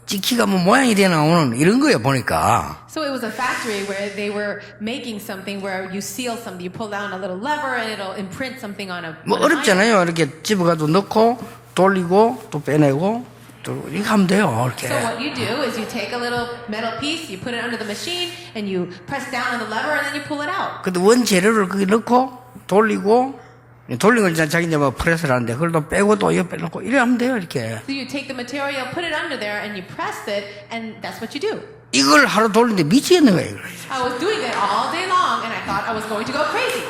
찍히가 뭐 모양이 돼 나오는 이런 거예요 보니까. So it was a factory where they were making something where you seal something. You pull down a little lever and it'll imprint something on a. 뭐 on an 어렵잖아요. 이렇게 집어가도 넣고 돌리고 또 빼내고 또 이렇게 하면 돼요. 이렇게. So what you do is you take a little metal piece, you put it under the machine, and you press down on the lever, and then you pull it out. 근데 원재료를 거기 넣고 돌리고 돌린 걸 자기 이제 뭐 프레스를 하는데 그걸 또 빼고 또 이거 빼놓고 이래 하면 돼요 이렇게. So you take the material, put it under there, and you press it, and that's what you do. 이걸 하루 돌리는데 미치겠는 거예요. 이걸. I was doing it all day long, and I thought I was going to go crazy.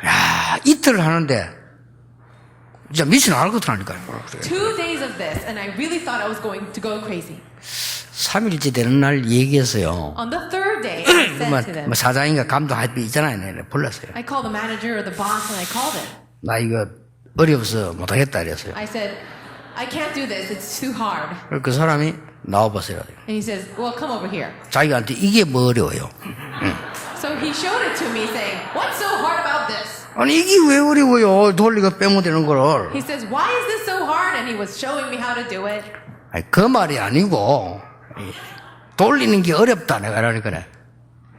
야 이틀을 하는데 진짜 미친 않을 것 같으니까요. 2 days of this, and I really thought I was going to go crazy. 3일째 되는 날 얘기했어요. On the third day, I said to them, 뭐 사장인가 감독 할때 있잖아요. 내가 불렀어요. I called the manager or the boss, and I called him. 나 이거 어려워서 못하겠다 이랬어요. I said, "I can't do this. It's too hard." 그 사람이 나와보세요. And he says, "Well, come over here." 자기한테 이게 뭐 어려워요. So he showed it to me, saying, "What's so hard about this?" 아니 이게 왜 어려워요. 돌리고 빼면 되는 거를. He says, "Why is this so hard?" And he was showing me how to do it. 아니, 그 말이 아니고 돌리는 게 어렵다 내가 이러니 그래.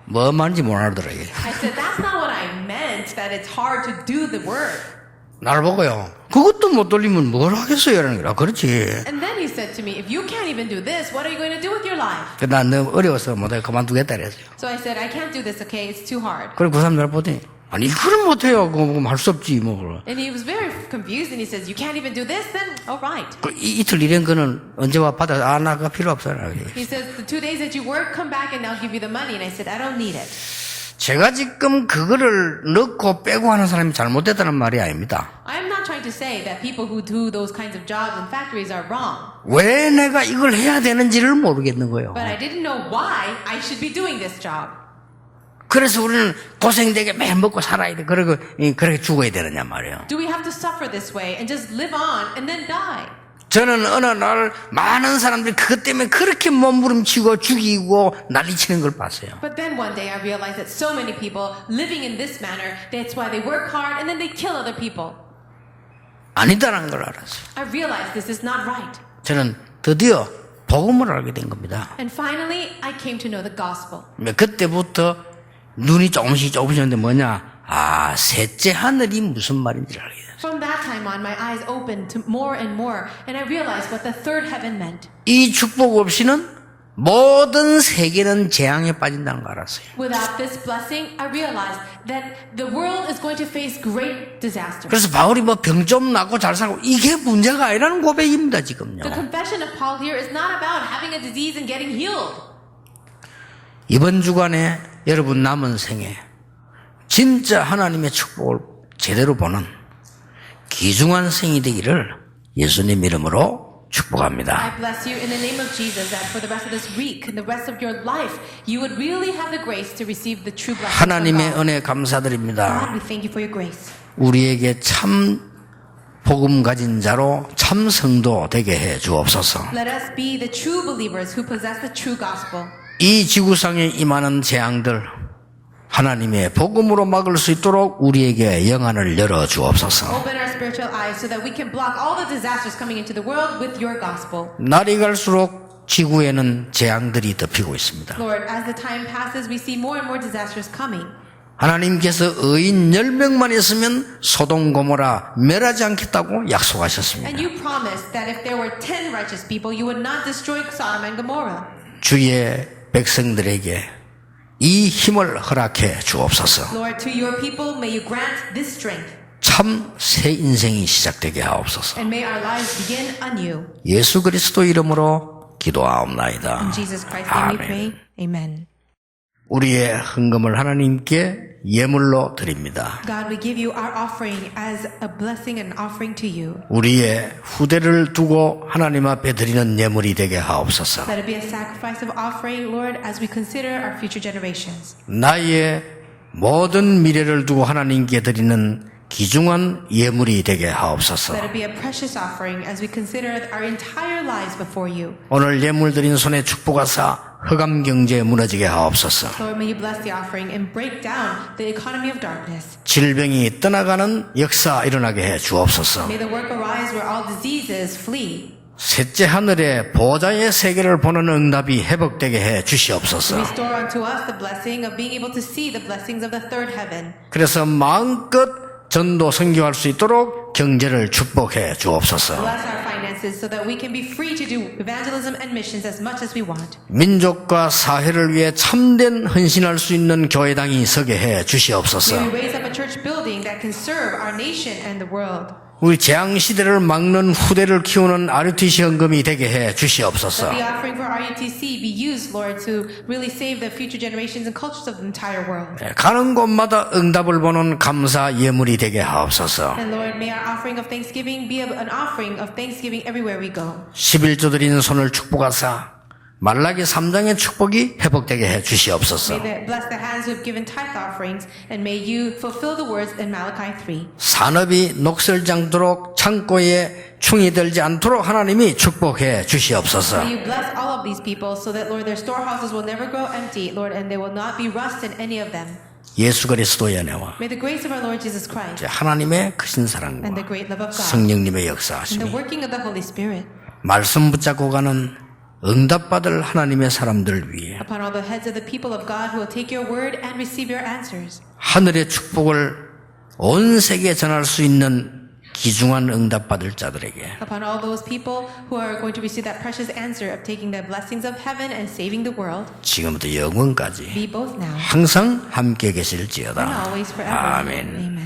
뭐 말인지 못 알아들어 이게. I said, that's not what I meant, that it's hard to do the work. 나를 보고요. 그것도 못 돌리면 뭘 하겠어요 이러는 거라. 그렇지. And then he said to me, if you can't even do this, what are you going to do with your life? 난 너무 어려워서 못해 그만두겠다 그랬어요. So I said, I can't do this, okay? It's too hard. 그래 그 사람 날 보더니 아니 그럼 못해요. 그거 할 수 없지 뭐. And he was very confused and he says, you can't even do this? Then, all right. 그 이틀 일한 거는 언제 와 받아? 아 나 그거 필요 없어. He says, the 2 days that you work, come back and I'll give you the money. And I said, I don't need it. 제가 지금 그거를 넣고 빼고 하는 사람이 잘못됐다는 말이 아닙니다. I'm not trying to say that people who do those kinds of jobs in factories are wrong. 왜 내가 이걸 해야 되는지를 모르겠는 거예요. But I didn't know why I should be doing this job. 그래서 우리는 고생되게 매일 먹고 살아야 돼. 그러고 그렇게 죽어야 되느냐 말이에요. Do we have to suffer this way and just live on and then die? 저는 어느 날 많은 사람들이 그것 때문에 그렇게 몸부림치고 죽이고 난리치는 걸 봤어요. But then one day I realized that so many people living in this manner, that's why they work hard and then they kill other people. 아니다라는 걸 알았어요. I realized this is not right. 저는 드디어 복음을 알게 된 겁니다. And finally, I came to know the gospel. 그때부터 눈이 조금씩 오는데 뭐냐? 아, 셋째 하늘이 무슨 말인지 알게 됐어요. From that time on, my eyes opened to more and more, and I realized what the third heaven meant. 이 축복 없이는 모든 세계는 재앙에 빠진다는 걸 알았어요. Without this blessing, I realized that the world is going to face great disaster. 그래서 바울이 뭐 병 좀 나고 잘 살고 이게 문제가 아니라는 고백입니다, 지금요. The confession of Paul here is not about having a disease and getting healed. 이번 주간에 여러분 남은 생에 진짜 하나님의 축복을 제대로 보는 귀중한 생이 되기를 예수님 이름으로 축복합니다. I bless you in the name of Jesus that for the rest of this week and the rest of your life, you would really have the grace to receive the true blessings from 하나님의 God. 은혜 God, 감사드립니다. we thank you for your grace. 우리에게 참 복음 가진 자로 참 성도 되게 해 주옵소서. Let us be the true believers who possess the true gospel. 이 지구상에 임하는 재앙들 하나님의 복음으로 막을 수 있도록 우리에게 영안을 열어 주옵소서. Open our spiritual eyes so that we can block all the disasters coming into the world with your gospel. 날이 갈수록 지구에는 재앙들이 덮이고 있습니다. Lord, as the time passes, we see more and more disasters coming. 하나님께서 의인 10명만 있으면 소돔 고모라 멸하지 않겠다고 약속하셨습니다. And you promised that if there were 10 righteous people, you would not destroy Sodom and Gomorrah. 주의 백성들에게 이 힘을 허락해 주옵소서. Lord, to your people, may you grant this strength. 참 새 인생이 시작되게 하옵소서. And may our lives begin anew. 예수 그리스도 이름으로 기도하옵나이다. In Jesus Christ's name we 아멘. pray. Amen. 우리의 헌금을 하나님께 예물로 드립니다. God, we give you our offering as a blessing and offering to you. 우리의 후대를 두고 하나님 앞에 드리는 예물이 되게 하옵소서. Let it be a sacrifice of offering, Lord, as we consider our future generations. 나의 모든 미래를 두고 하나님께 드리는 귀중한 예물이 되게 하옵소서. Let it be a precious offering as we consider our entire lives before you. 오늘 예물 드린 손에 축복하사 흑암 경제 무너지게 하옵소서. Lord, may you bless the offering and break down the economy of darkness. 질병이 떠나가는 역사 일어나게 해 주옵소서. May the work arise where all diseases flee. 셋째 하늘의 보좌의 세계를 보는 응답이 회복되게 해 주시옵소서. Restore unto us the blessing of being able to see the blessings of the third heaven. 그래서 마음껏 전도 선교할 수 있도록 경제를 축복해 주옵소서. Bless our finances so that we can be free to do evangelism and missions as much as we want. 민족과 사회를 위해 참된 헌신할 수 있는 교회당이 서게 해 주시옵소서. May we raise up a church building that can serve our nation and the world. 우리 재앙 시대를 막는 후대를 키우는 RUTC 헌금이 되게 해 주시옵소서. Let the offering for RUTC be used, Lord, to really save the future generations and cultures of the entire world. 가는 곳마다 응답을 보는 감사 예물이 되게 하옵소서. And Lord, may our offering of thanksgiving be an offering of thanksgiving everywhere we go. 11조 드리는 손을 축복하사 말라기 3장의 축복이 회복되게 해 주시옵소서. Bless the hands who have given tithe offerings, and may you fulfill the words in Malachi 3. 산업이 녹슬지 않도록 창고에 충이 들지 않도록 하나님이 축복해 주시옵소서. May you bless all of these people so that, Lord, their storehouses will never grow empty, Lord, and there will not be rust in any of them. 예수 그리스도의 은혜와 May the grace of our Lord Jesus Christ 하나님의 크신 사랑과 and the great love of God 성령님의 and the 역사하심이 working of the Holy Spirit 말씀 붙잡고 가는 응답받을 하나님의 사람들 위해 upon all the heads of the people of God who will take your word and receive your answers. 하늘의 축복을 온 세계에 전할 수 있는 귀중한 응답받을 자들에게 Upon all those people who are going to receive that precious answer of taking the blessings of heaven and saving the world, 지금부터 영원까지 be both now 항상 함께 and 계실지어다. always forever. 아멘. Amen.